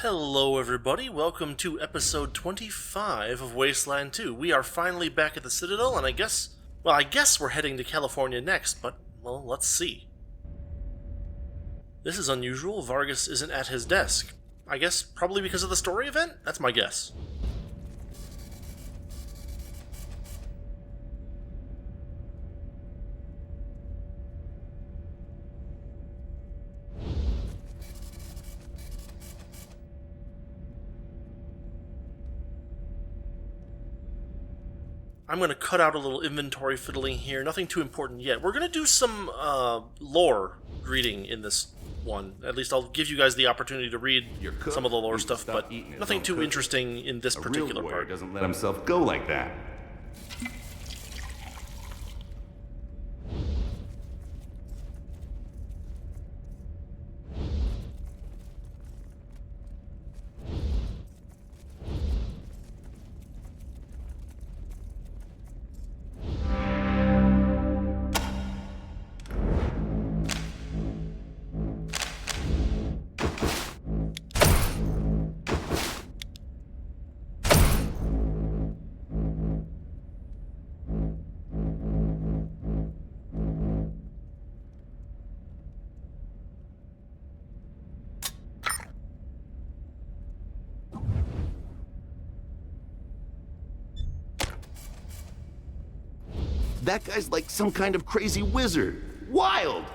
Hello everybody, welcome to episode 25 of Wasteland 2. We are finally back at the Citadel, and I guess we're heading to California next, but, well, let's see. This is unusual. Vargas isn't at his desk. I guess probably because of the story event? That's my guess. I'm going to cut out a little inventory fiddling here, nothing too important yet. We're going to do some lore reading in this one. At least I'll give you guys the opportunity to read some of the lore stuff, but nothing too interesting in this particular part. A real warrior doesn't let himself go like that. That guy's like some kind of crazy wizard. Wild!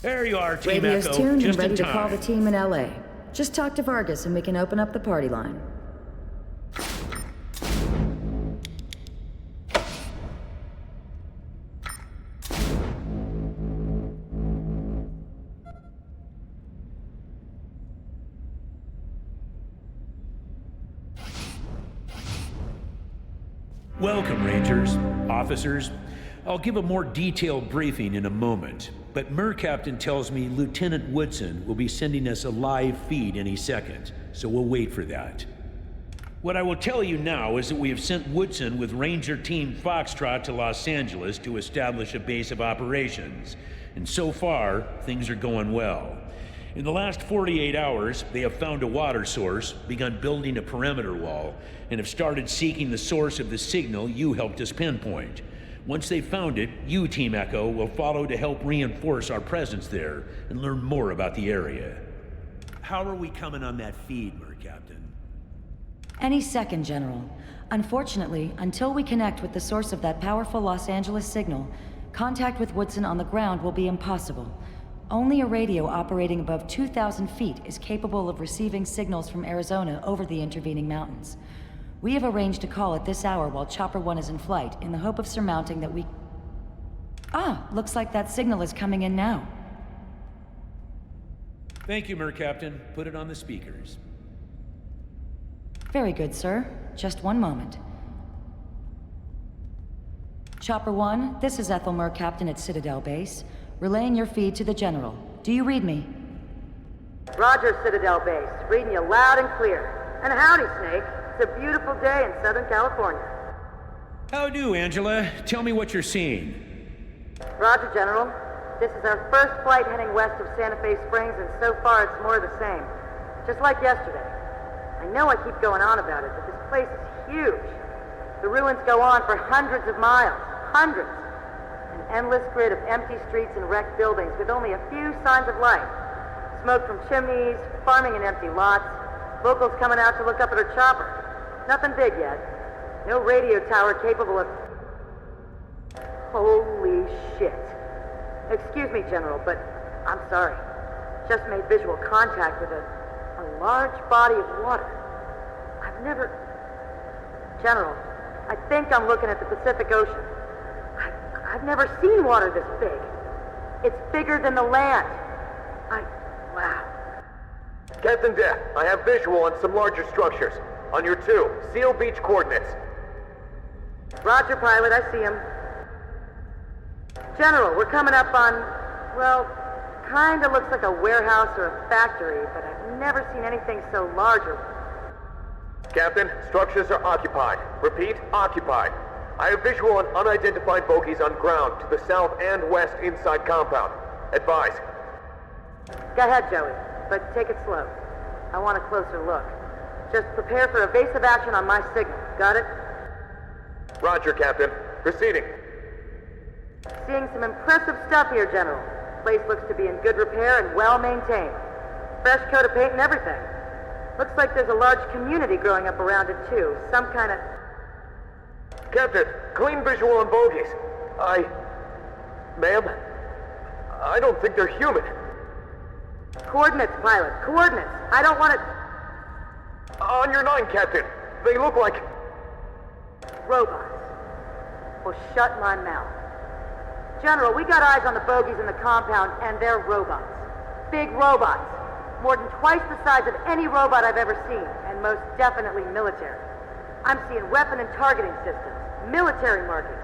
There you are, Team Radio's Echo. tuned Just and ready in to call the time. team in LA. Just talk to Vargas and we can open up the party line. Welcome, Rangers, officers. I'll give a more detailed briefing in a moment, but Captain tells me Lieutenant Woodson will be sending us a live feed any second, so we'll wait for that. What I will tell you now is that we have sent Woodson with Ranger Team Foxtrot to Los Angeles to establish a base of operations, and so far, things are going well. In the last 48 hours, they have found a water source, begun building a perimeter wall, and have started seeking the source of the signal you helped us pinpoint. Once they've found it, you, Team Echo, will follow to help reinforce our presence there and learn more about the area. How are we coming on that feed, Captain? Any second, General. Unfortunately, until we connect with the source of that powerful Los Angeles signal, contact with Woodson on the ground will be impossible. Only a radio operating above 2,000 feet is capable of receiving signals from Arizona over the intervening mountains. We have arranged a call at this hour while Chopper 1 is in flight, in the hope of surmounting that we... Ah, looks like that signal is coming in now. Thank you, Captain. Put it on the speakers. Very good, sir. Just one moment. Chopper 1, this is Ethel Captain at Citadel Base. Relaying your feed to the General. Do you read me? Roger, Citadel Base. Reading you loud and clear. And howdy, Snake. It's a beautiful day in Southern California. How do, Angela? Tell me what you're seeing. Roger, General. This is our first flight heading west of Santa Fe Springs, and so far it's more of the same. Just like yesterday. I know I keep going on about it, but this place is huge. The ruins go on for hundreds of miles. Hundreds. An endless grid of empty streets and wrecked buildings with only a few signs of life. Smoke from chimneys, farming in empty lots, locals coming out to look up at her chopper. Nothing big yet. No radio tower capable of... Holy shit. Excuse me, General, but I'm sorry. Just made visual contact with a large body of water. I've never... General, I think I'm looking at the Pacific Ocean. I've never seen water this big. It's bigger than the land. Wow. Captain Death, I have visual on some larger structures. On your 2, Seal Beach coordinates. Roger, pilot, I see him. General, we're coming up on, well, kinda looks like a warehouse or a factory, but I've never seen anything so large or... Captain, structures are occupied. Repeat, occupied. I have visual on unidentified bogies on ground to the south and west inside compound. Advise. Go ahead, Joey, but take it slow. I want a closer look. Just prepare for evasive action on my signal. Got it? Roger, Captain. Proceeding. Seeing some impressive stuff here, General. Place looks to be in good repair and well maintained. Fresh coat of paint and everything. Looks like there's a large community growing up around it too. Some kind of... Captain, clean visual on bogies. Ma'am, I don't think they're human. Coordinates, pilot. Coordinates. I don't want it... On your 9, Captain. They look like... robots. Well, shut my mouth. General, we got eyes on the bogies in the compound, and they're robots. Big robots. More than twice the size of any robot I've ever seen, and most definitely military. I'm seeing weapon and targeting systems, military markings,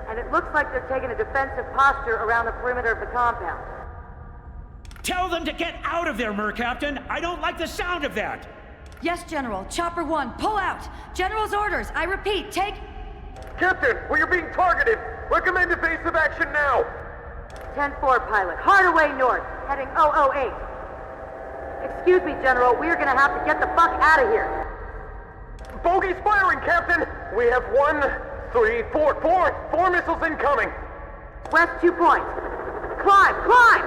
and it looks like they're taking a defensive posture around the perimeter of the compound. Tell them to get out of there, Captain. I don't like the sound of that. Yes, General. Chopper 1, pull out. General's orders. I repeat, take... Captain, we are being targeted. Recommend evasive action now. 10-4, pilot. Hard away north, heading 008. Excuse me, General. We are going to have to get the fuck out of here. Bogey's firing, Captain. We have 4 missiles incoming. West 2 points. Climb, climb!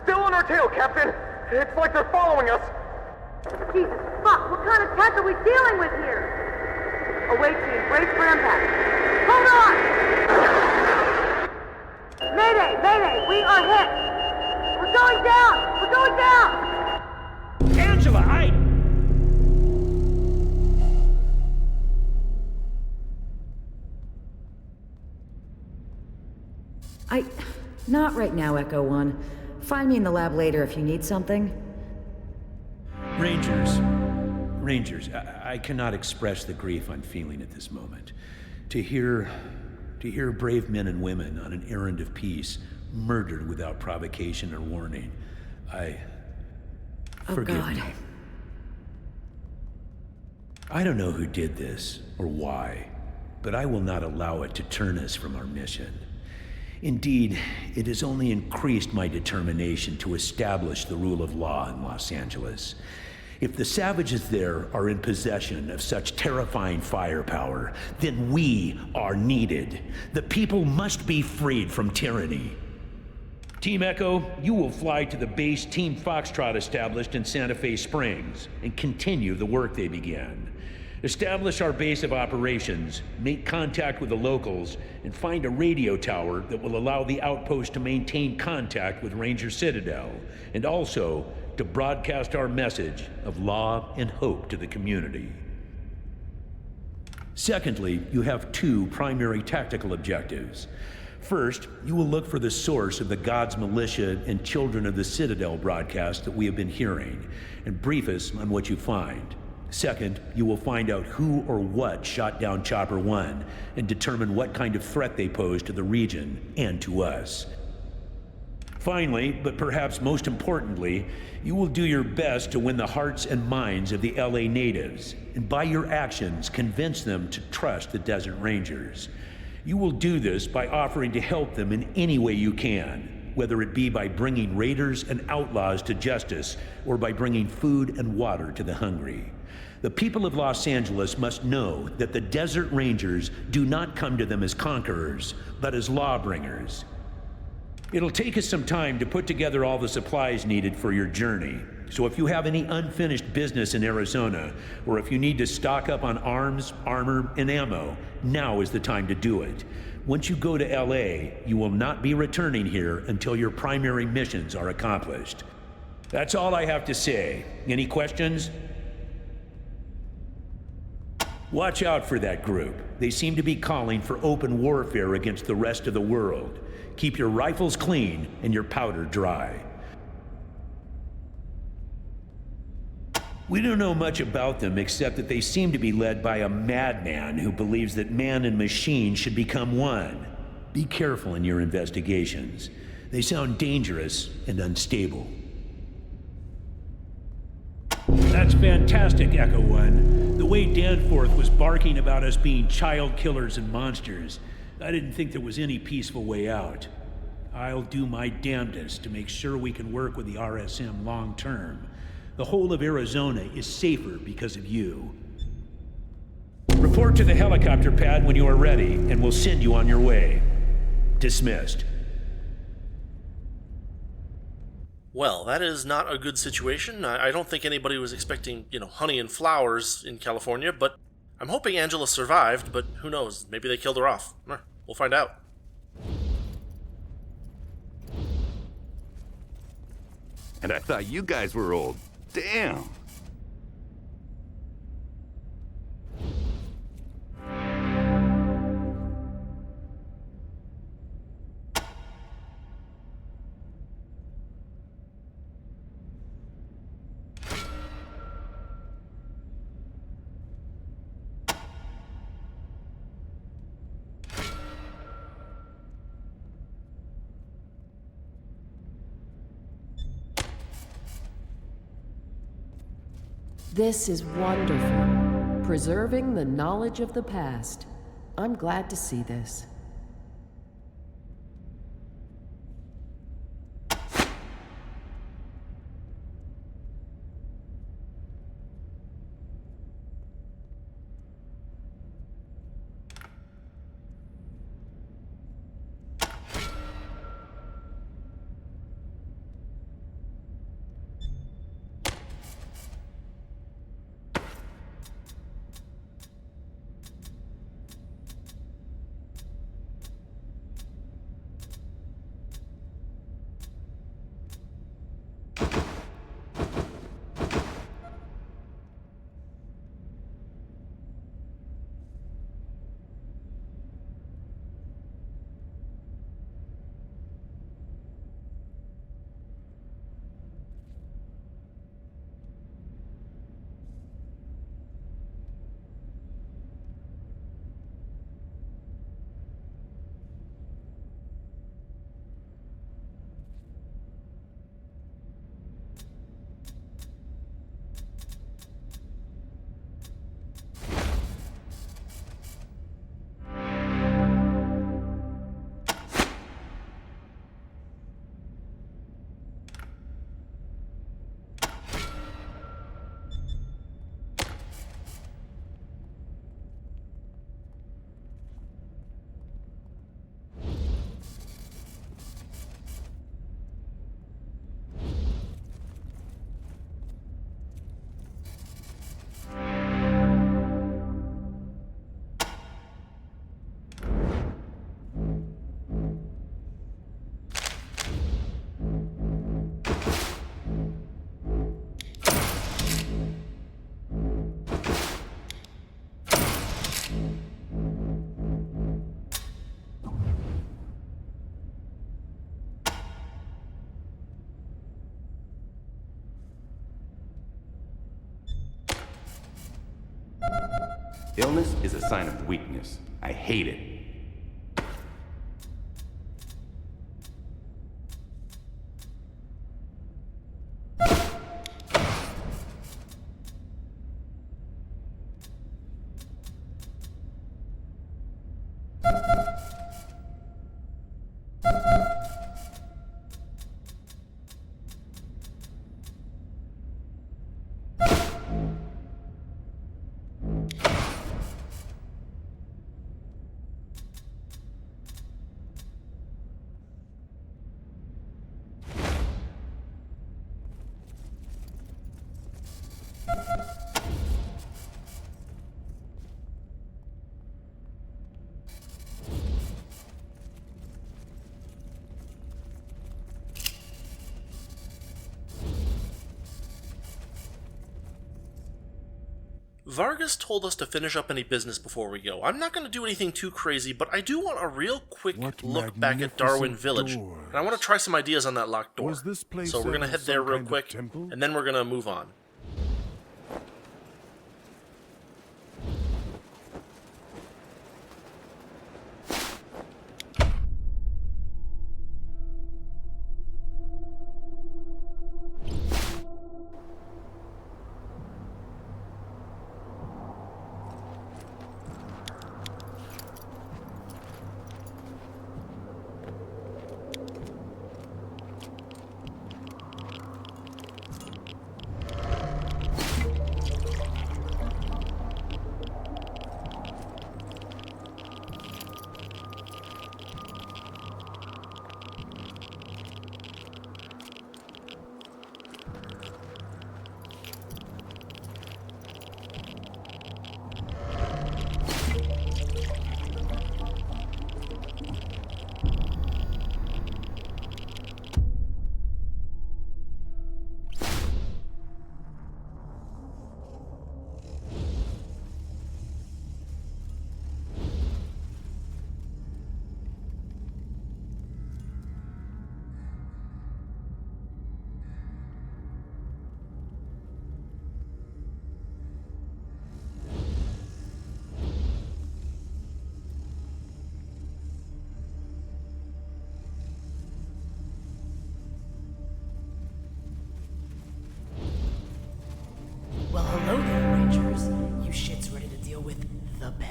Still on our tail, Captain. It's like they're following us. Jesus fuck, what kind of tech are we dealing with here? Away team, brace for impact. Hold on! Mayday, mayday, we are hit! We're going down! We're going down! Angela, Not right now, Echo 1. Find me in the lab later if you need something. Rangers, I cannot express the grief I'm feeling at this moment. To hear brave men and women on an errand of peace murdered without provocation or warning, forgive me. I don't know who did this or why, but I will not allow it to turn us from our mission. Indeed, it has only increased my determination to establish the rule of law in Los Angeles. If the savages there are in possession of such terrifying firepower, then we are needed. The people must be freed from tyranny. Team Echo, you will fly to the base Team Foxtrot established in Santa Fe Springs and continue the work they began. Establish our base of operations, make contact with the locals, and find a radio tower that will allow the outpost to maintain contact with Ranger Citadel, and also to broadcast our message of law and hope to the community. Secondly, you have 2 primary tactical objectives. First, you will look for the source of the God's Militia and Children of the Citadel broadcast that we have been hearing, and brief us on what you find. Second, you will find out who or what shot down Chopper 1 and determine what kind of threat they pose to the region and to us. Finally, but perhaps most importantly, you will do your best to win the hearts and minds of the LA natives, and by your actions convince them to trust the Desert Rangers. You will do this by offering to help them in any way you can, whether it be by bringing raiders and outlaws to justice or by bringing food and water to the hungry. The people of Los Angeles must know that the Desert Rangers do not come to them as conquerors, but as lawbringers. It'll take us some time to put together all the supplies needed for your journey. So if you have any unfinished business in Arizona, or if you need to stock up on arms, armor, and ammo, now is the time to do it. Once you go to LA, you will not be returning here until your primary missions are accomplished. That's all I have to say. Any questions? Watch out for that group. They seem to be calling for open warfare against the rest of the world. Keep your rifles clean and your powder dry. We don't know much about them except that they seem to be led by a madman who believes that man and machine should become one. Be careful in your investigations. They sound dangerous and unstable. That's fantastic, Echo 1. The way Danforth was barking about us being child killers and monsters, I didn't think there was any peaceful way out. I'll do my damnedest to make sure we can work with the RSM long term. The whole of Arizona is safer because of you. Report to the helicopter pad when you are ready, and we'll send you on your way. Dismissed. Well, that is not a good situation. I don't think anybody was expecting, honey and flowers in California, but I'm hoping Angela survived, but who knows? Maybe they killed her off. We'll find out. And I thought you guys were old. Damn. This is wonderful. Preserving the knowledge of the past. I'm glad to see this. Illness is a sign of weakness. I hate it. Vargas told us to finish up any business before we go. I'm not going to do anything too crazy, but I do want a real quick look back at Darwin Village. And I want to try some ideas on that locked door. So we're going to head there real quick, and then we're going to move on.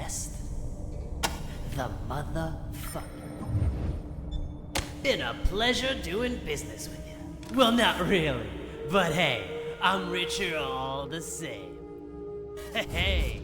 best. The motherfucker. Been a pleasure doing business with you. Well, not really, but hey, I'm richer all the same. Hey.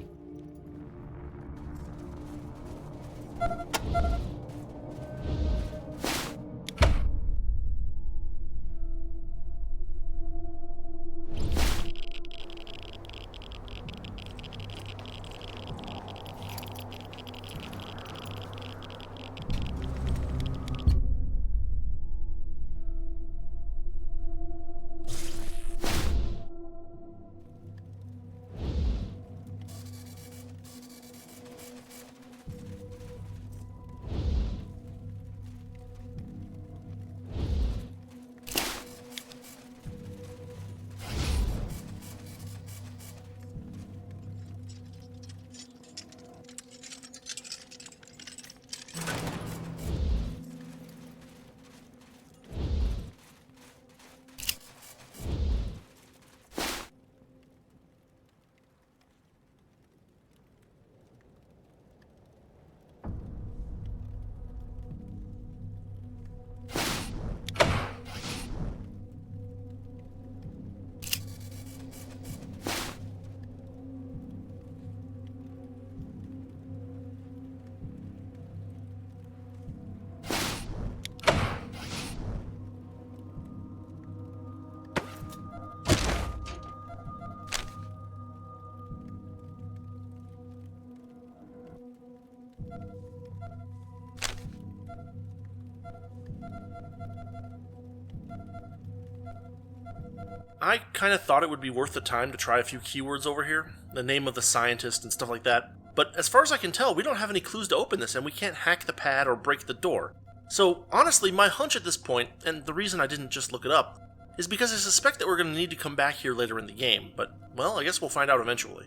I kind of thought it would be worth the time to try a few keywords over here, the name of the scientist and stuff like that, but as far as I can tell, we don't have any clues to open this, and we can't hack the pad or break the door. So, honestly, my hunch at this point, and the reason I didn't just look it up, is because I suspect that we're going to need to come back here later in the game, but, well, I guess we'll find out eventually.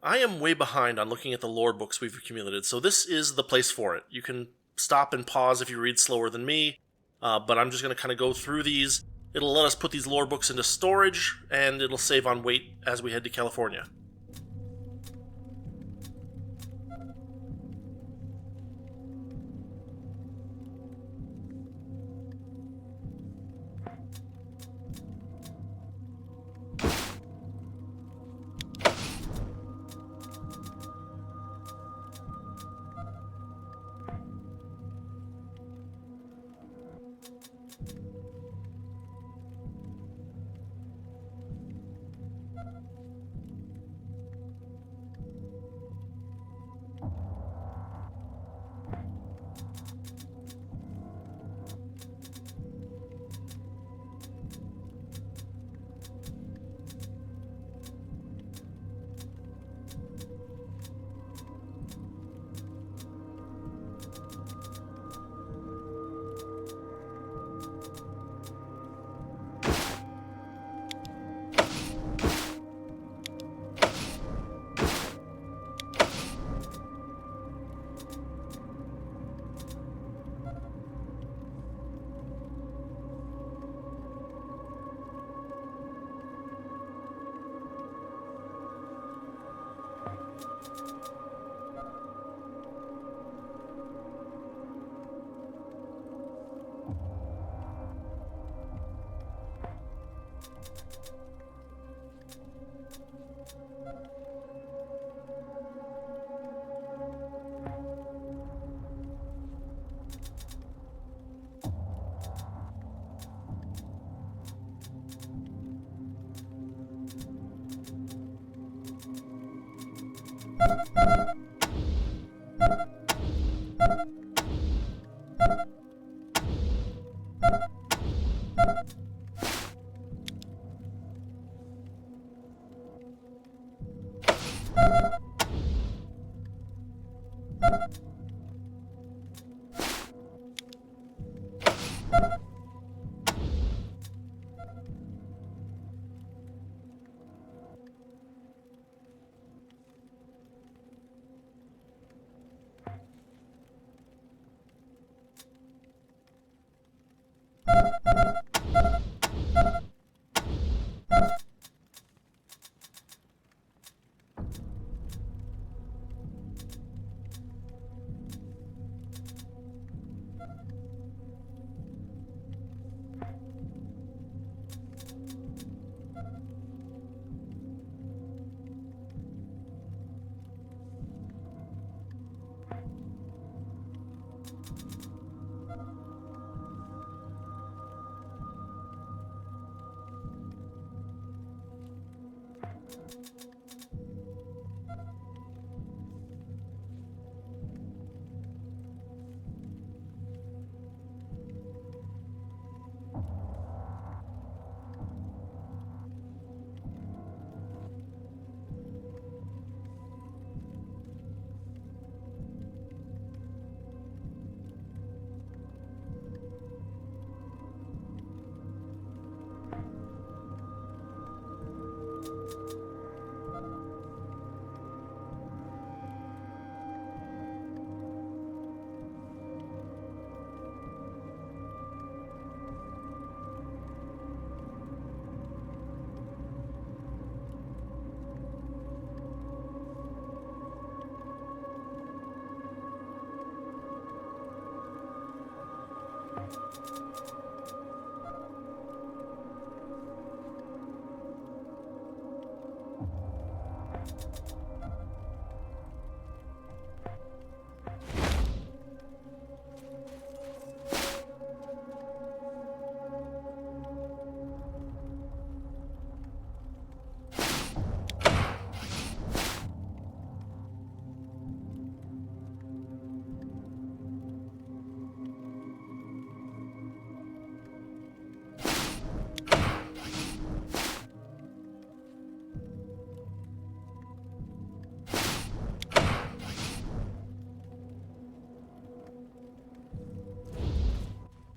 I am way behind on looking at the lore books we've accumulated, so this is the place for it. You can stop and pause if you read slower than me, but I'm just going to kind of go through these. It'll let us put these lore books into storage, and it'll save on weight as we head to California.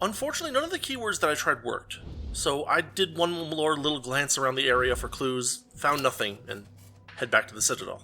Unfortunately, none of the keywords that I tried worked, so I did one more little glance around the area for clues, found nothing, and head back to the Citadel.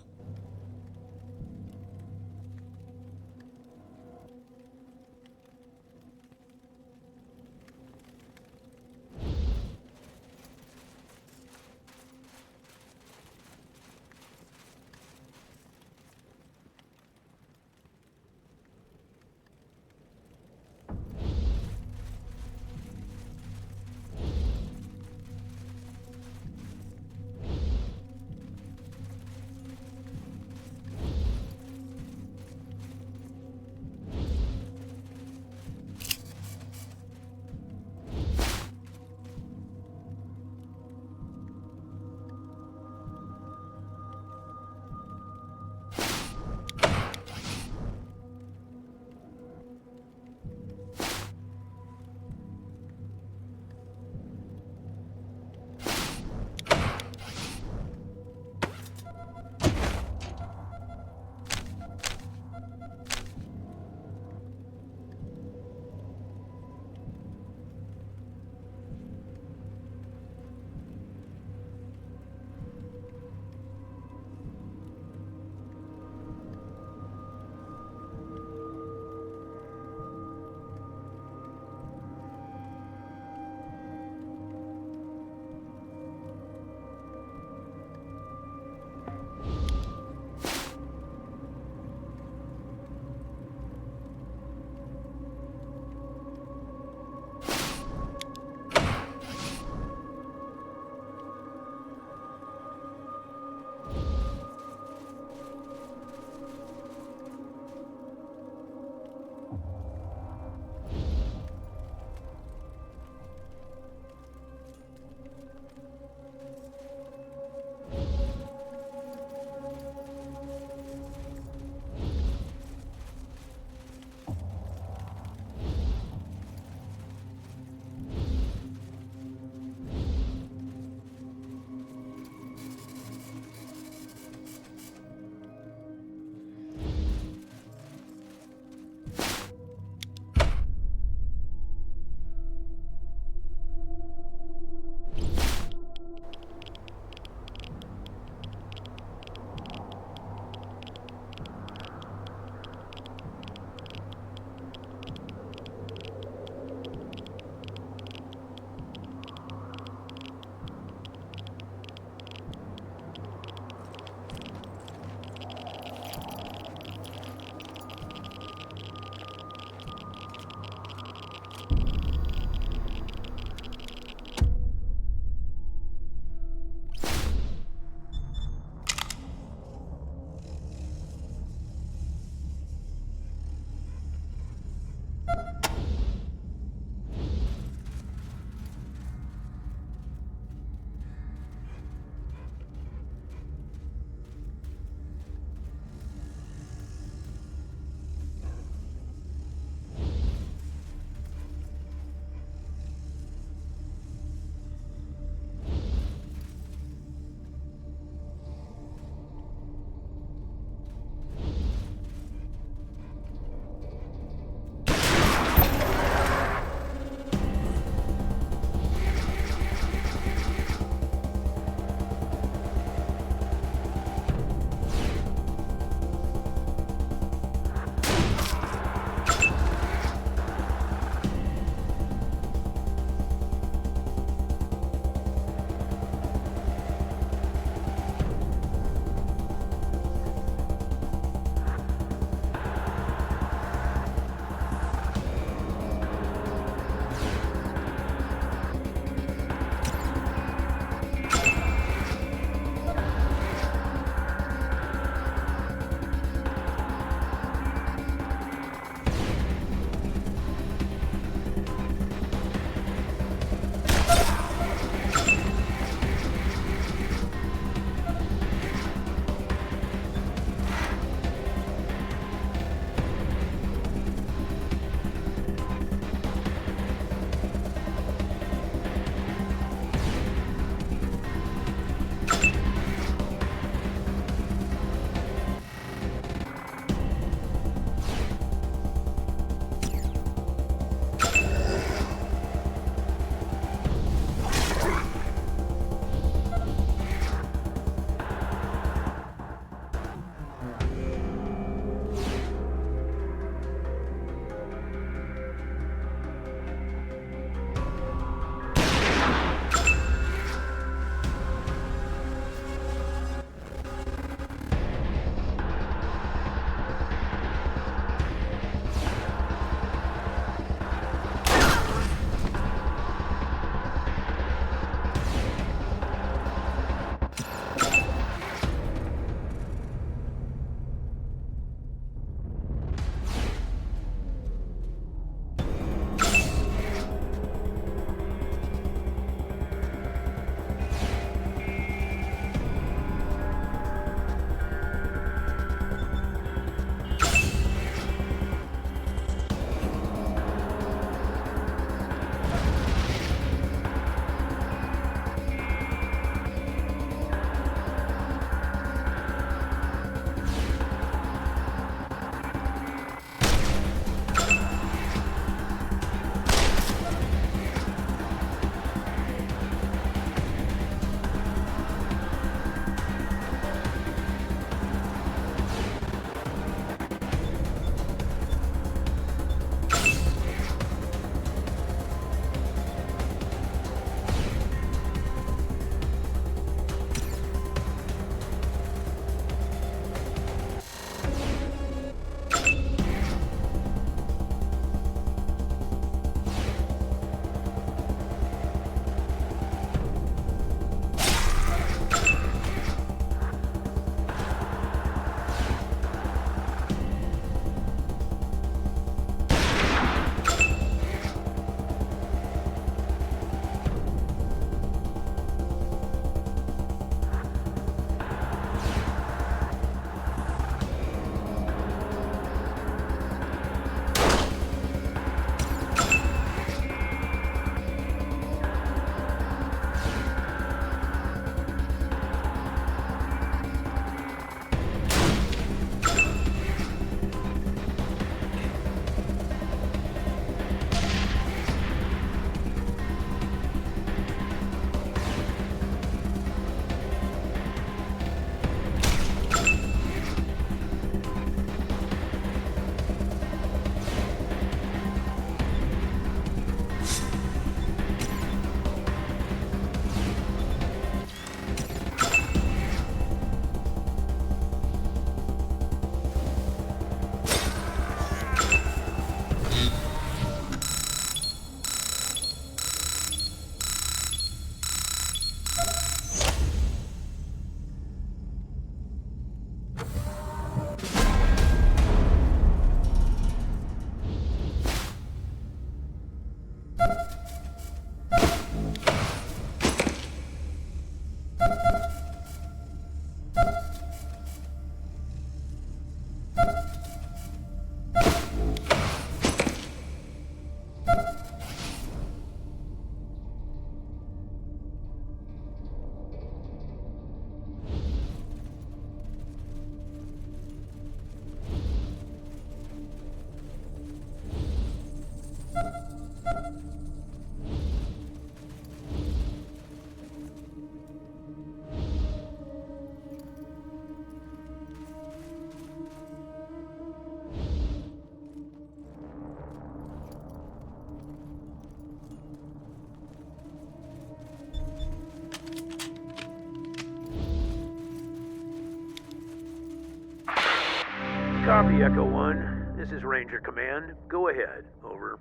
Copy, Echo 1. This is Ranger Command. Go ahead. Over.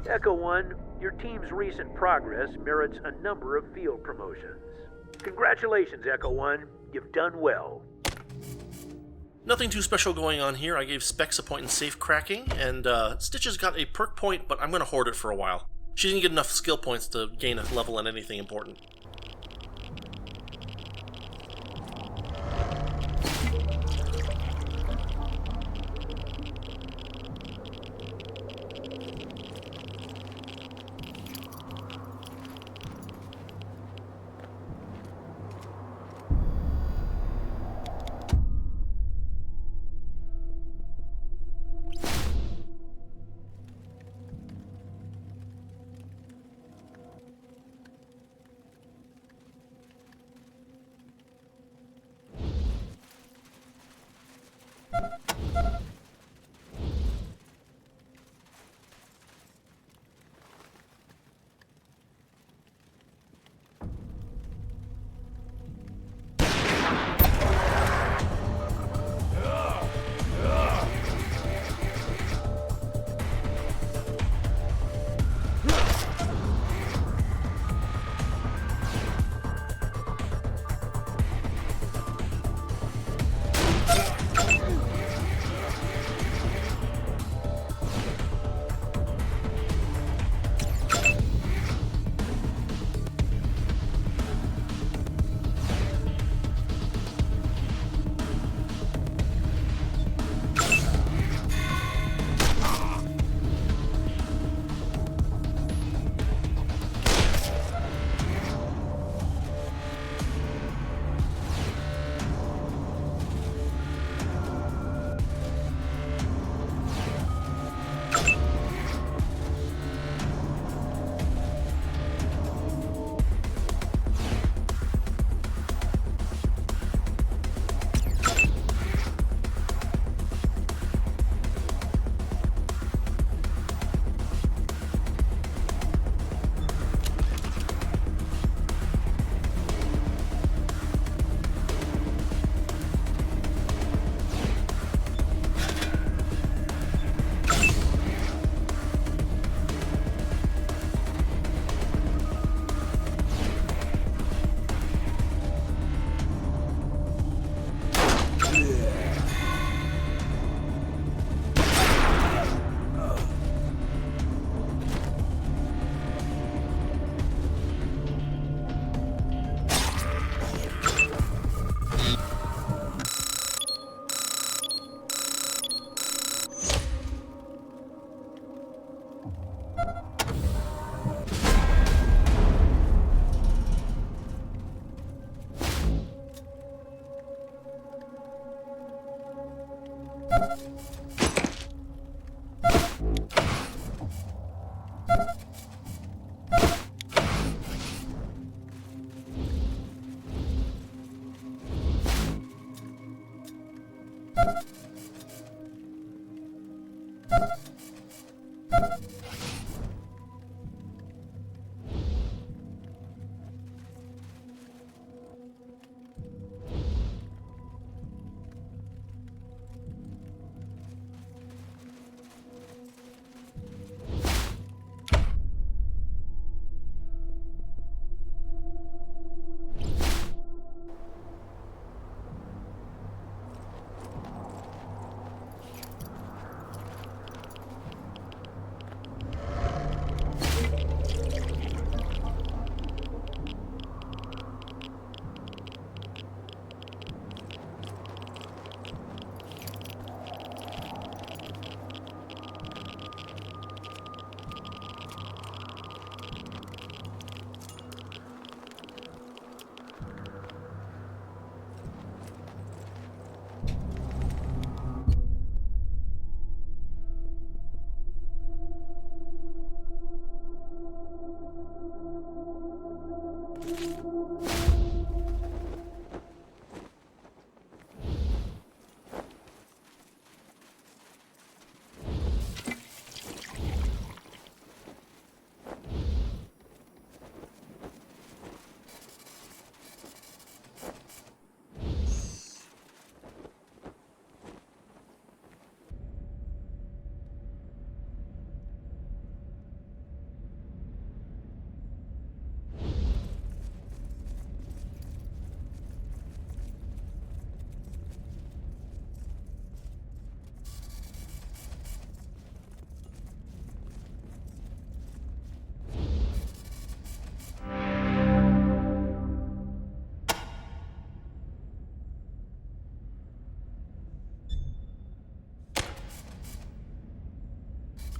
Echo 1, your team's recent progress merits a number of field promotions. Congratulations, Echo 1. You've done well. Nothing too special going on here. I gave Specs a point in safe cracking, and Stitches got a perk point, but I'm going to hoard it for a while. She didn't get enough skill points to gain a level in anything important.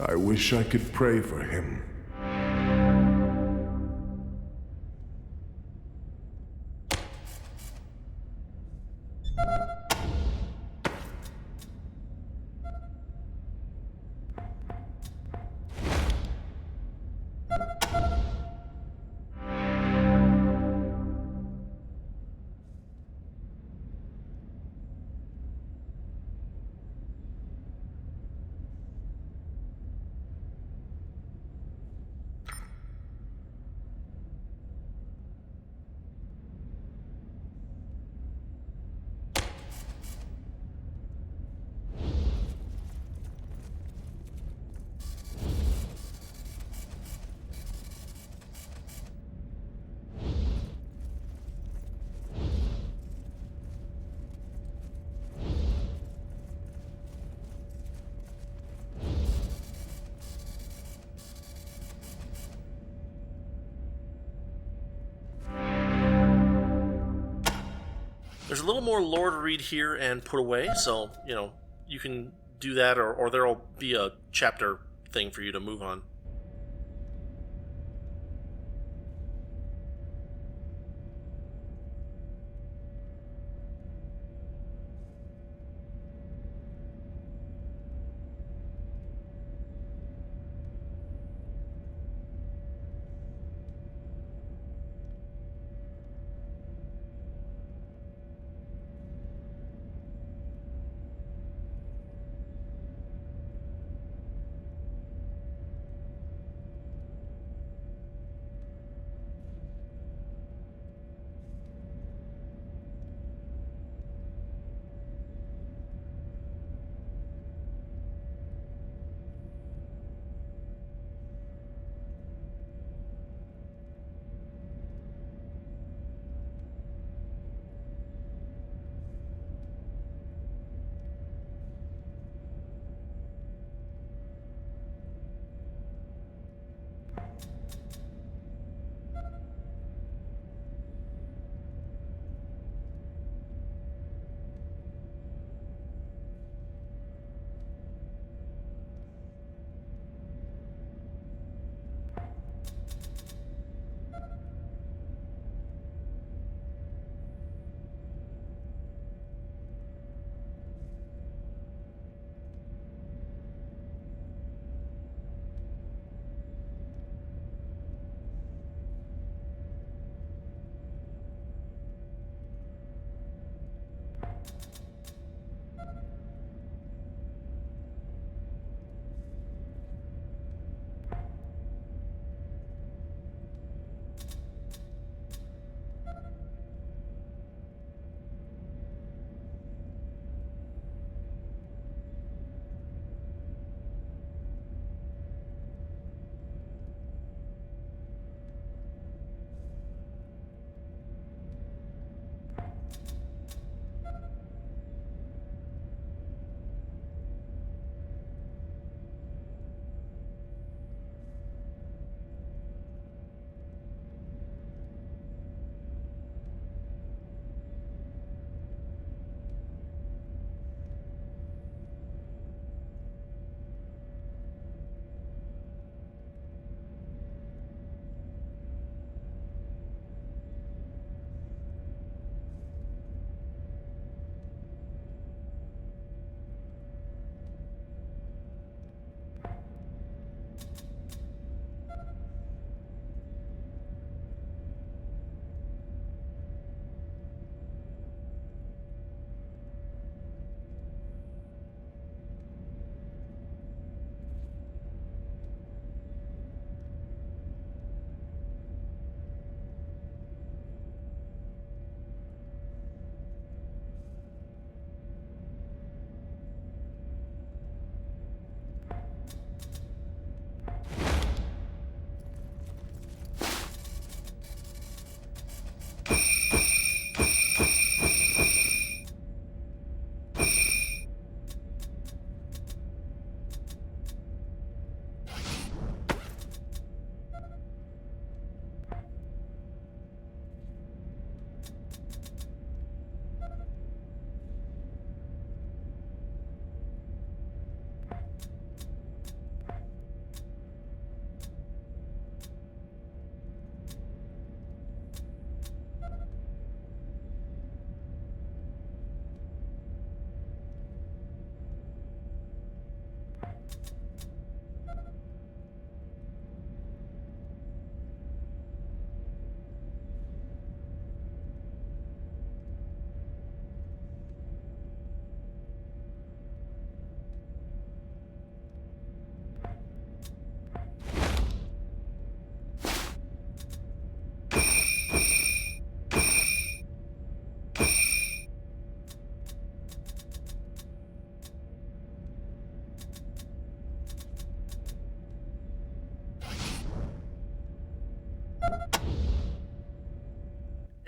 I wish I could pray for him. There's a little more lore to read here and put away, so, you can do that, or there'll be a chapter thing for you to move on.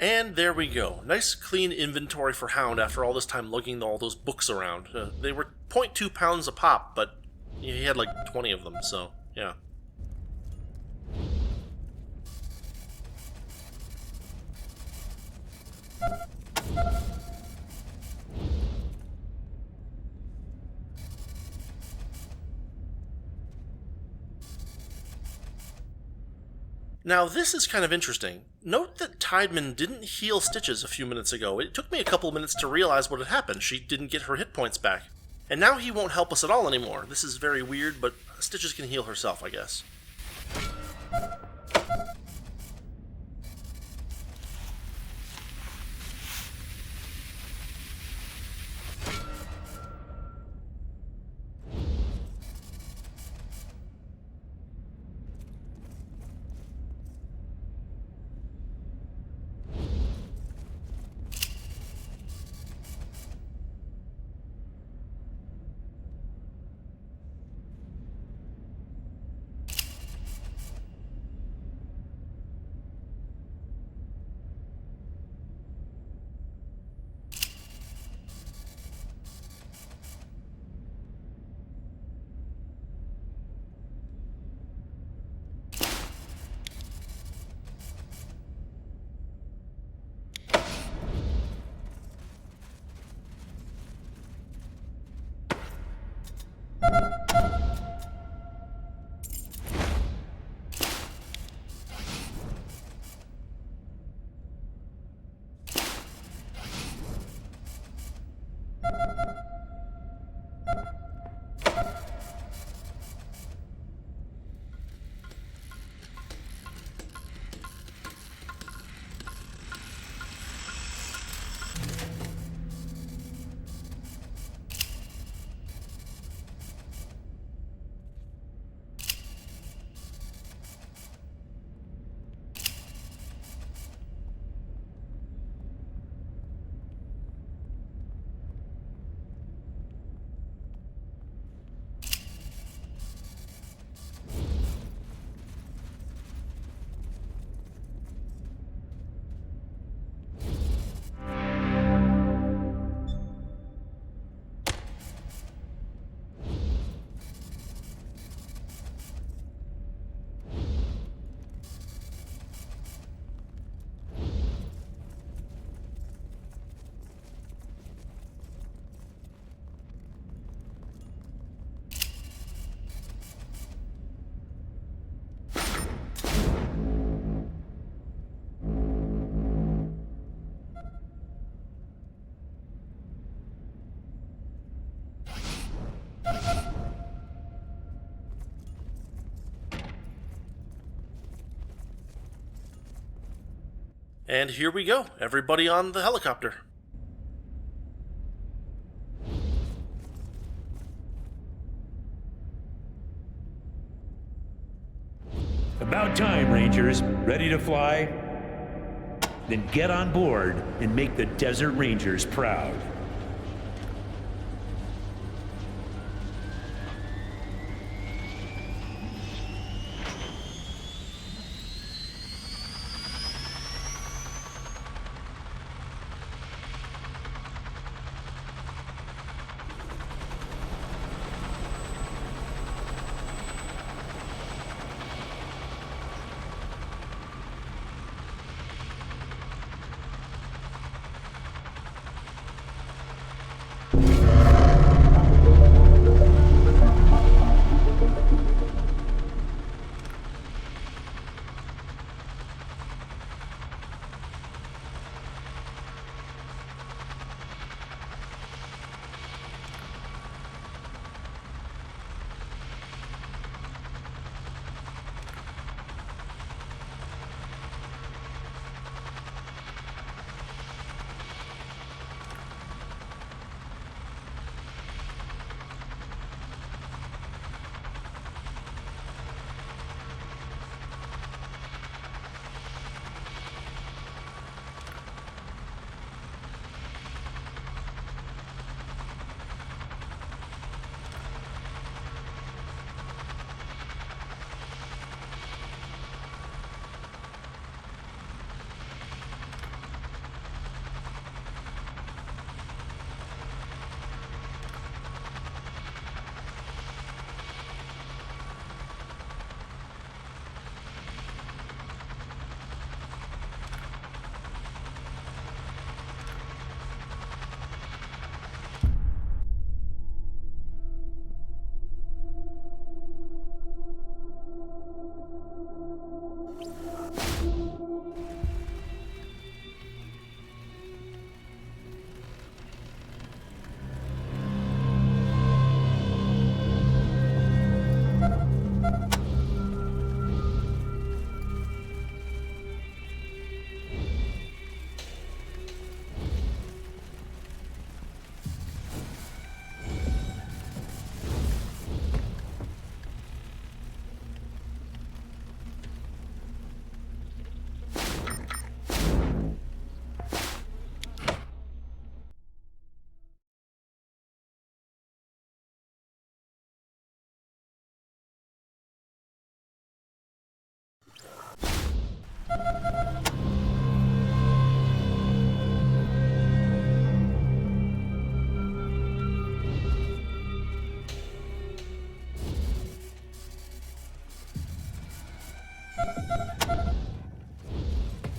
And there we go. Nice clean inventory for Hound after all this time lugging all those books around. They were 0.2 pounds a pop, but he had like 20 of them, so yeah. Now, this is kind of interesting. Note that Tideman didn't heal Stitches a few minutes ago. It took me a couple minutes to realize what had happened. She didn't get her hit points back. And now he won't help us at all anymore. This is very weird, but Stitches can heal herself, I guess. And here we go, everybody on the helicopter. About time, Rangers. Ready to fly? Then get on board and make the Desert Rangers proud.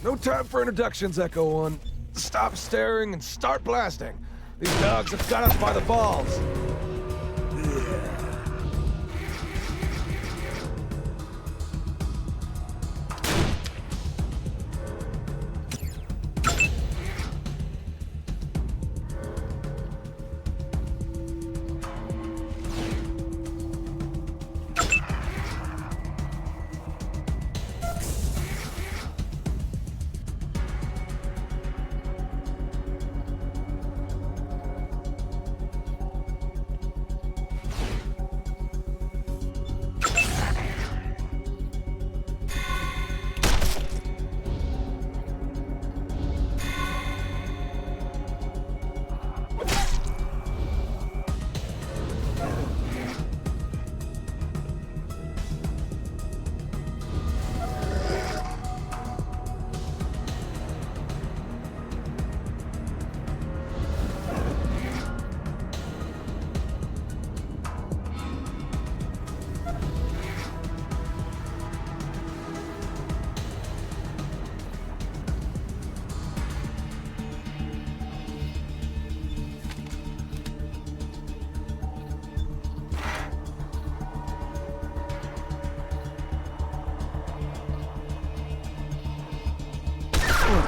No time for introductions, Echo One. Stop staring and start blasting. These dogs have got us by the balls.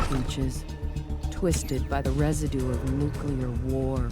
Creatures, twisted by the residue of nuclear war.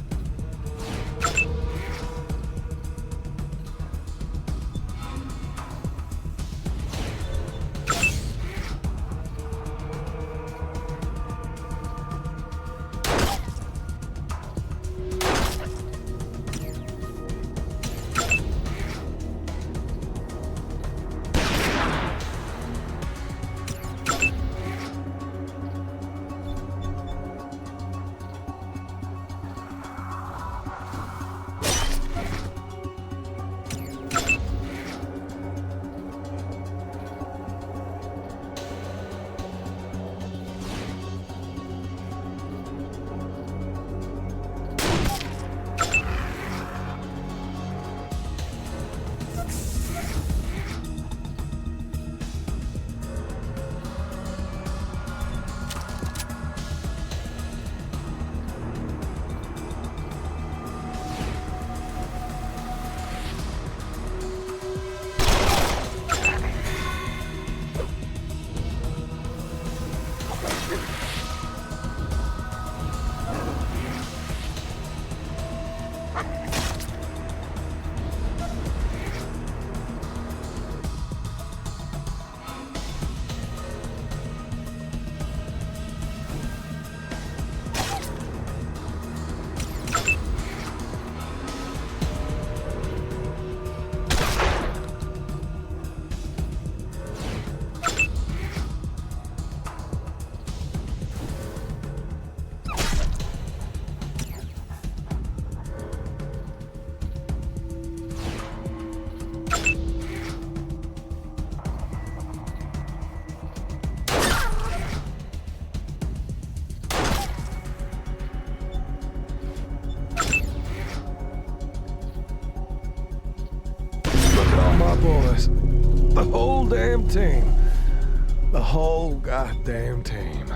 Boys, the whole damn team. The whole goddamn team.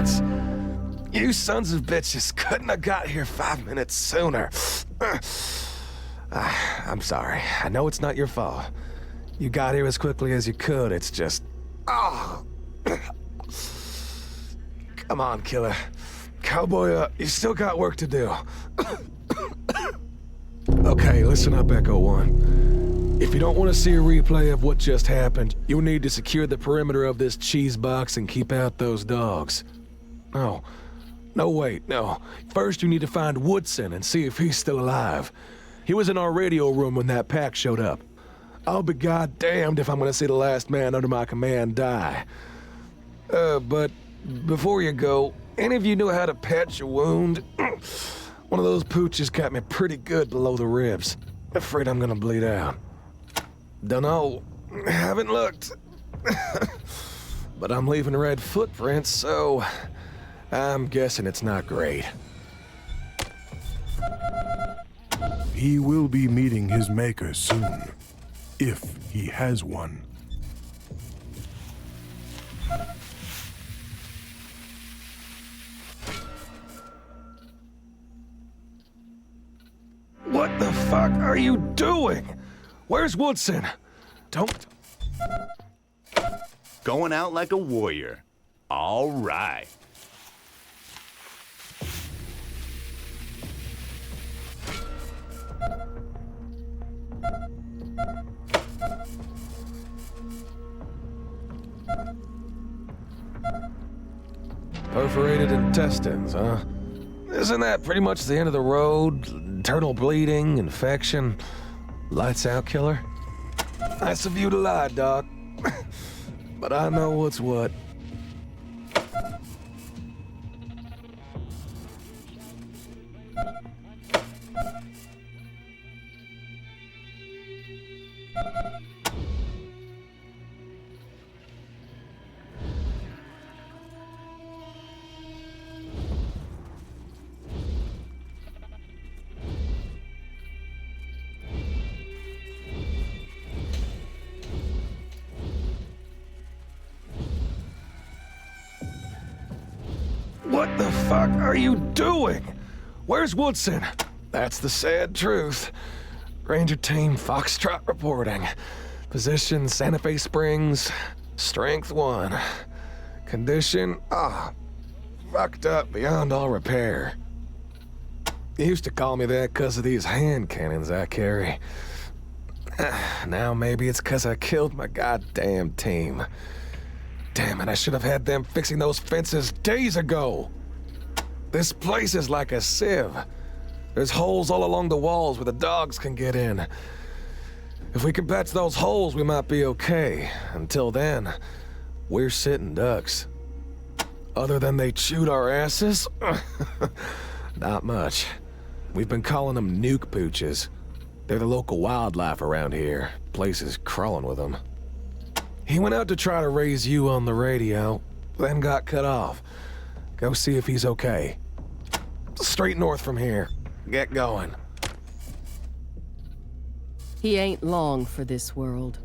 minutes. You sons of bitches couldn't have got here 5 minutes sooner. I'm sorry. I know it's not your fault. You got here as quickly as you could. It's just... Oh. Come on, killer. Cowboy, you still got work to do. Okay, listen up, Echo 1. If you don't want to see a replay of what just happened, you'll need to secure the perimeter of this cheese box and keep out those dogs. No, wait, no. First, you need to find Woodson and see if he's still alive. He was in our radio room when that pack showed up. I'll be goddamned if I'm gonna see the last man under my command die. But before you go, any of you know how to patch a wound? One of those pooches got me pretty good below the ribs. Afraid I'm gonna bleed out. Dunno. Haven't looked. But I'm leaving red footprints, so I'm guessing it's not great. He will be meeting his maker soon, if he has one. What the fuck are you doing? Where's Woodson? Don't... Going out like a warrior. All right. Perforated intestines, huh? Isn't that pretty much the end of the road? Internal bleeding, infection, lights out killer? Nice of you to lie, Doc. But I know what's what. What the fuck are you doing? Where's Woodson? That's the sad truth. Ranger Team Foxtrot reporting. Position Santa Fe Springs. Strength 1. Condition, fucked up beyond all repair. You used to call me that because of these hand cannons I carry. Now maybe it's because I killed my goddamn team. Damn it, I should have had them fixing those fences days ago. This place is like a sieve. There's holes all along the walls where the dogs can get in. If we can patch those holes, we might be okay. Until then, we're sitting ducks. Other than they chewed our asses? Not much. We've been calling them nuke pooches. They're the local wildlife around here. Place is crawling with them. He went out to try to raise you on the radio, then got cut off. Go see if he's okay. Straight north from here. Get going. He ain't long for this world.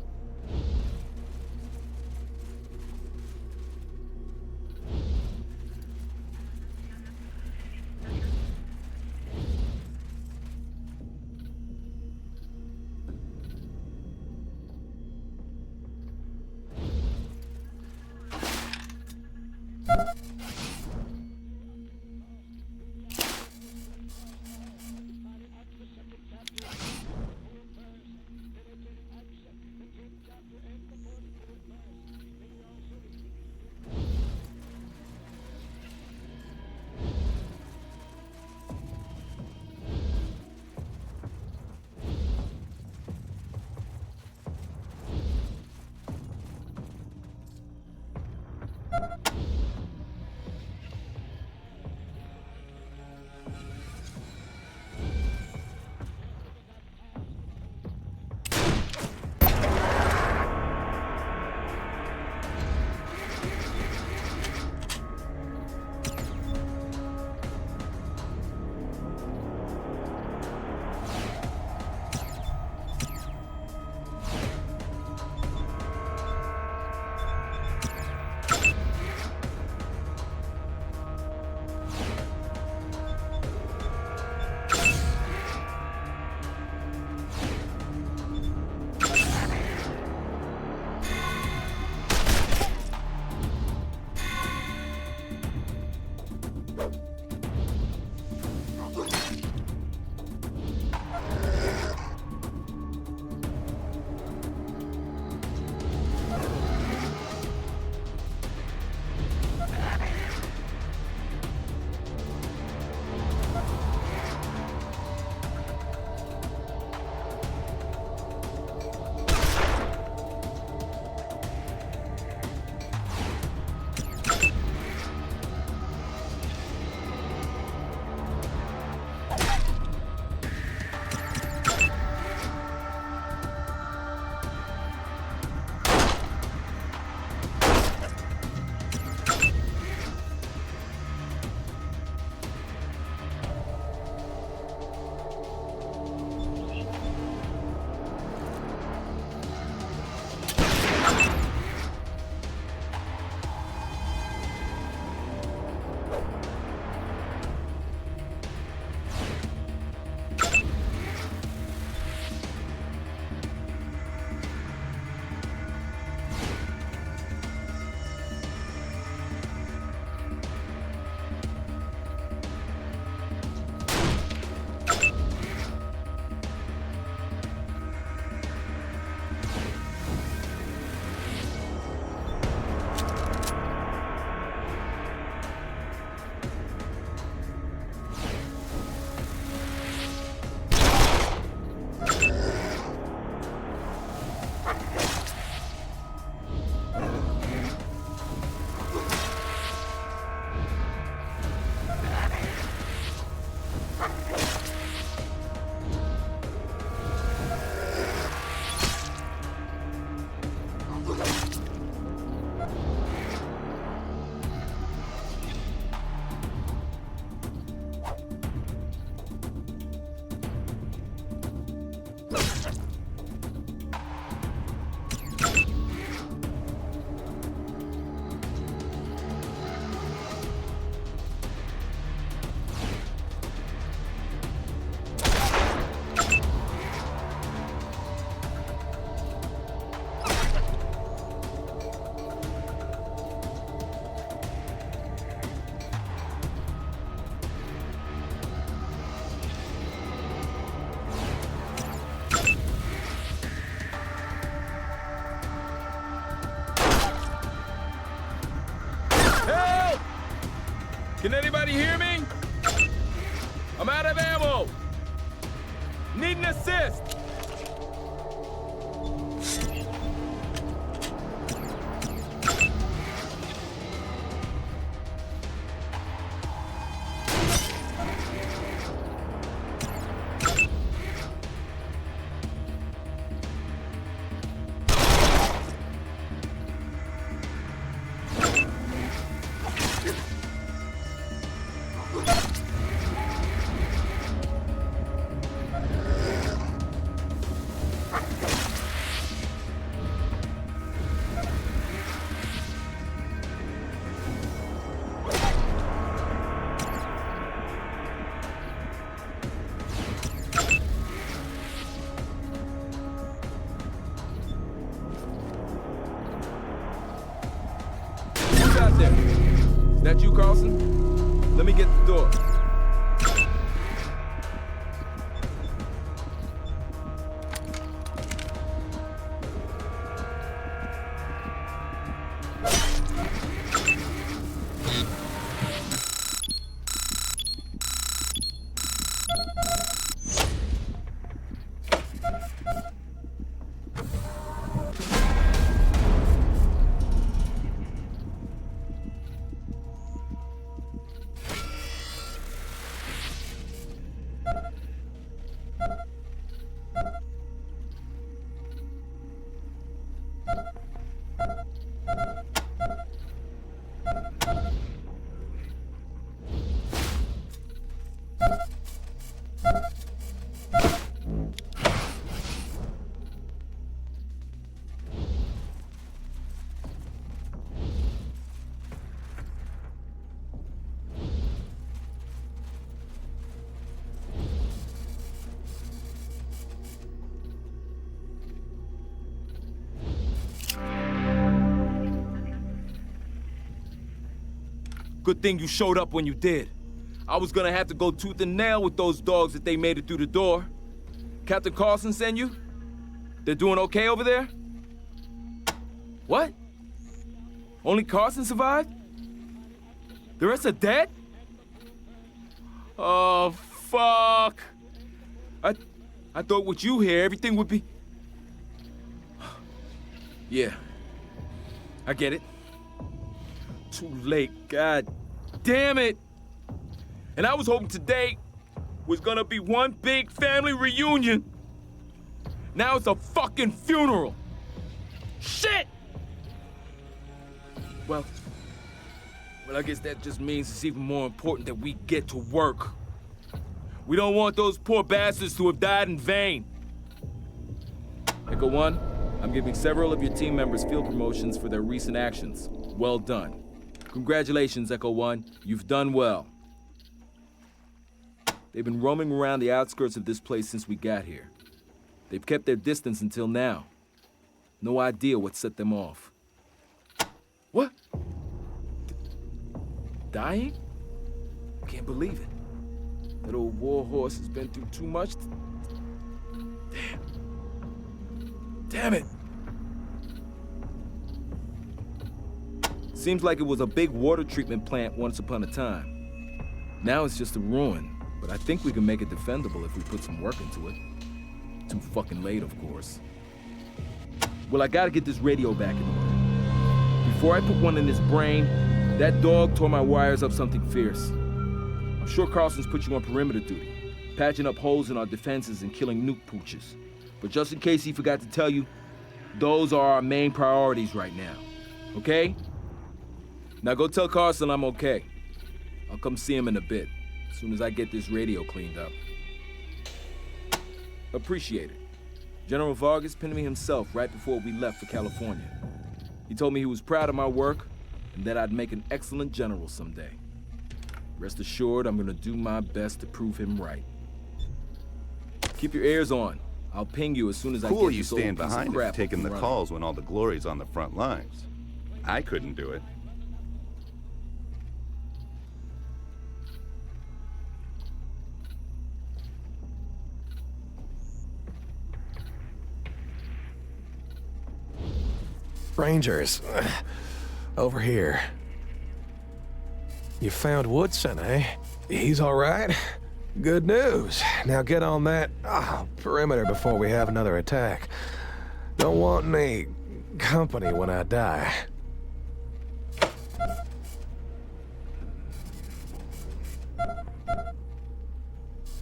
Can anybody hear me? I'm out of ammo. Need an assist. Is that you, Carlson? Let me get the door. Good thing you showed up when you did. I was gonna have to go tooth and nail with those dogs if they made it through the door. Captain Carlson send you? They're doing okay over there? What? Only Carlson survived? The rest are dead? Oh, fuck. I thought with you here, everything would be... Yeah. I get it. Too late, god damn it! And I was hoping today was gonna be one big family reunion. Now it's a fucking funeral. Shit! Well, I guess that just means it's even more important that we get to work. We don't want those poor bastards to have died in vain. Echo 1, I'm giving several of your team members field promotions for their recent actions. Well done. Congratulations, Echo 1. You've done well. They've been roaming around the outskirts of this place since we got here. They've kept their distance until now. No idea what set them off. What? Dying? Can't believe it. That old war horse has been through too much. Damn it! Seems like it was a big water treatment plant once upon a time. Now it's just a ruin, but I think we can make it defendable if we put some work into it. Too fucking late, of course. Well, I gotta get this radio back in order. Before I put one in his brain, that dog tore my wires up something fierce. I'm sure Carlson's put you on perimeter duty, patching up holes in our defenses and killing nuke pooches. But just in case he forgot to tell you, those are our main priorities right now, okay? Now go tell Carlson I'm okay. I'll come see him in a bit, as soon as I get this radio cleaned up. Appreciate it. General Vargas pinned me himself right before we left for California. He told me he was proud of my work and that I'd make an excellent general someday. Rest assured, I'm gonna do my best to prove him right. Keep your ears on. I'll ping you as soon as I get Cool you this old stand piece of behind crap it, taking the running. calls when all the glory's on the front lines. I couldn't do it. Rangers. Over here. You found Woodson, eh? He's all right? Good news. Now get on that perimeter before we have another attack. Don't want any company when I die.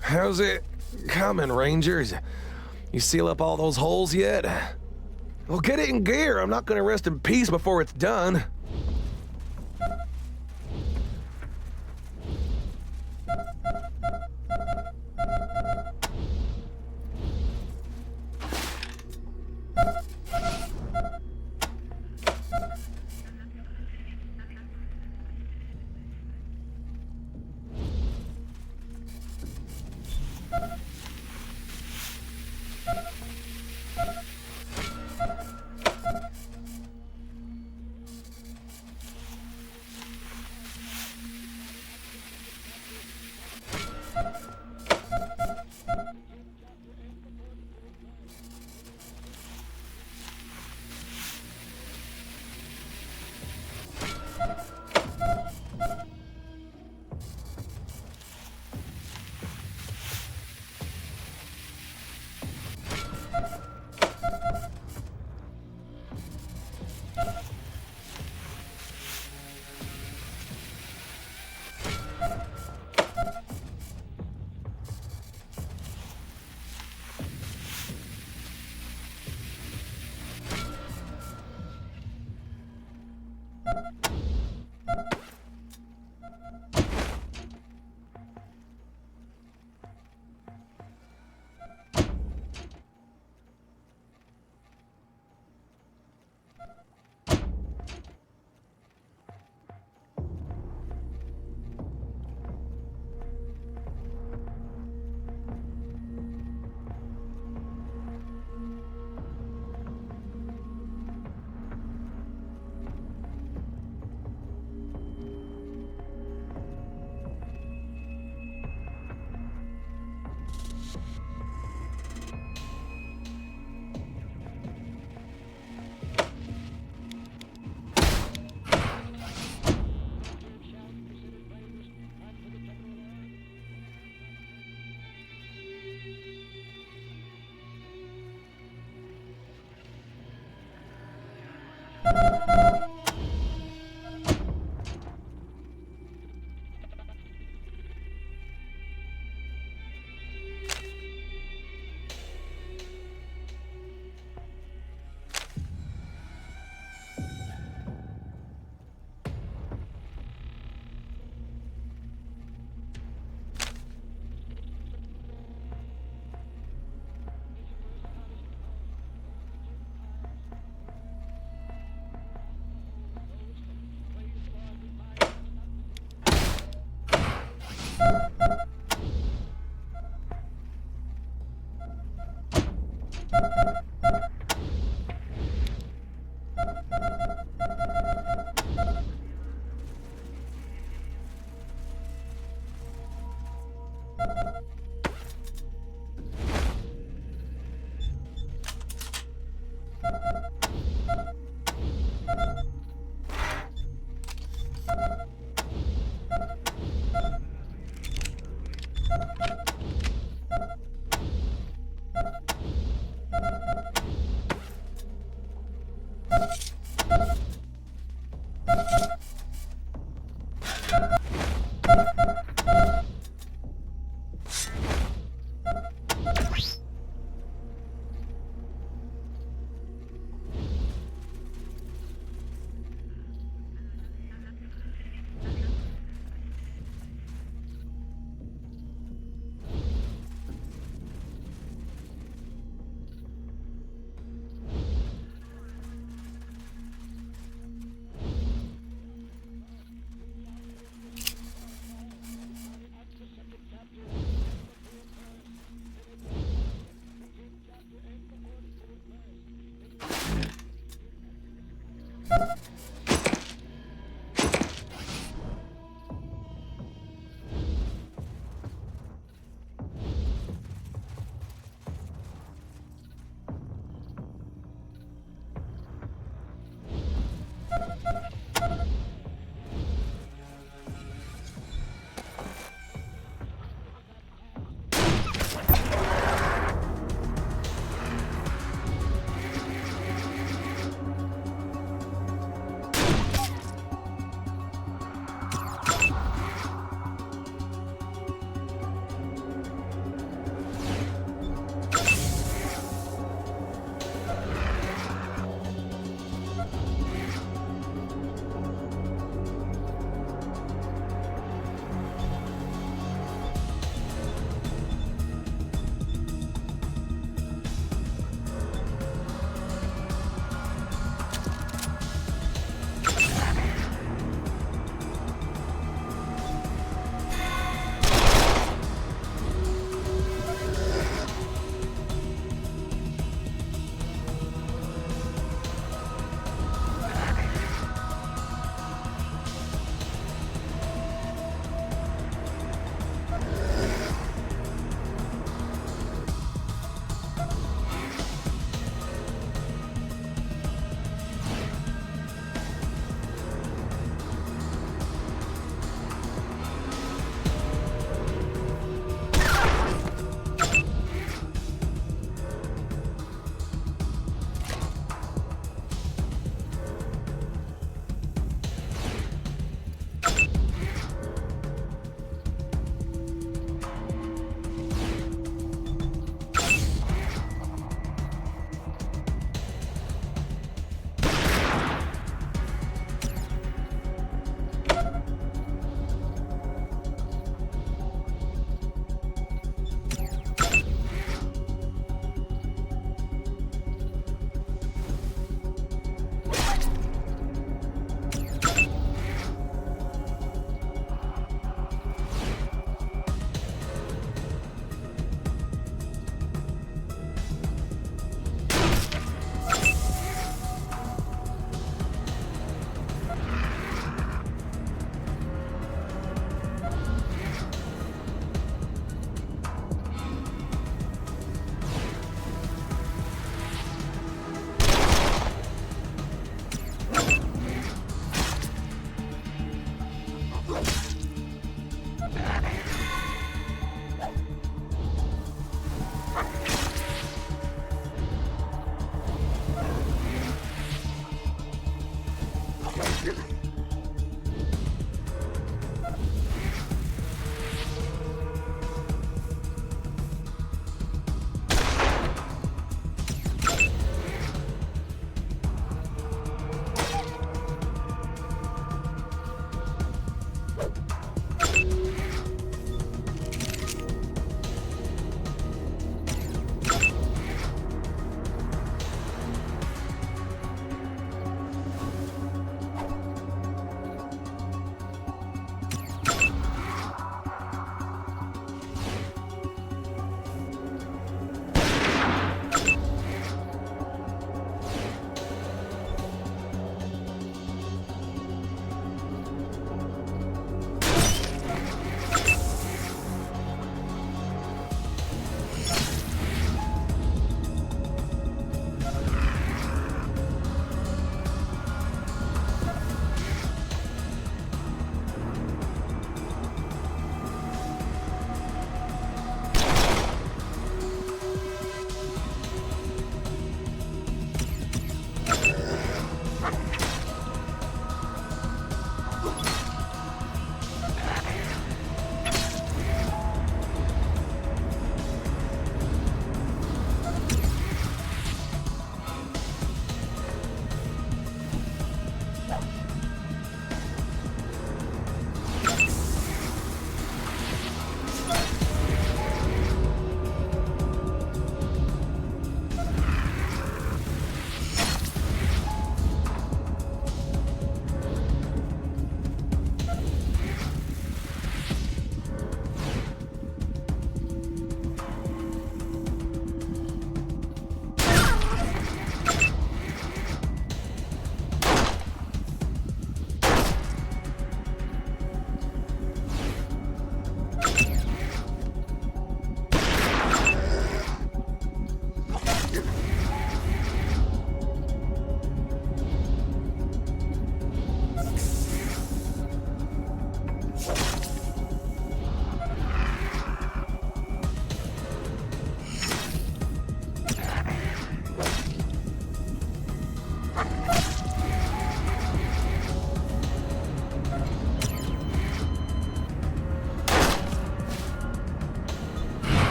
How's it coming, Rangers? You seal up all those holes yet? Well, get it in gear. I'm not gonna rest in peace before it's done.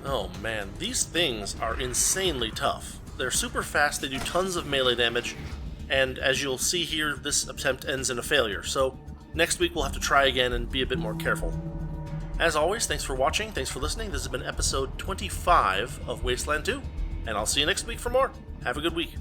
Oh man, these things are insanely tough. They're super fast, they do tons of melee damage, and as you'll see here, this attempt ends in a failure, so next week we'll have to try again and be a bit more careful. As always, thanks for watching, thanks for listening. This has been episode 25 of Wasteland 2, and I'll see you next week for more. Have a good week.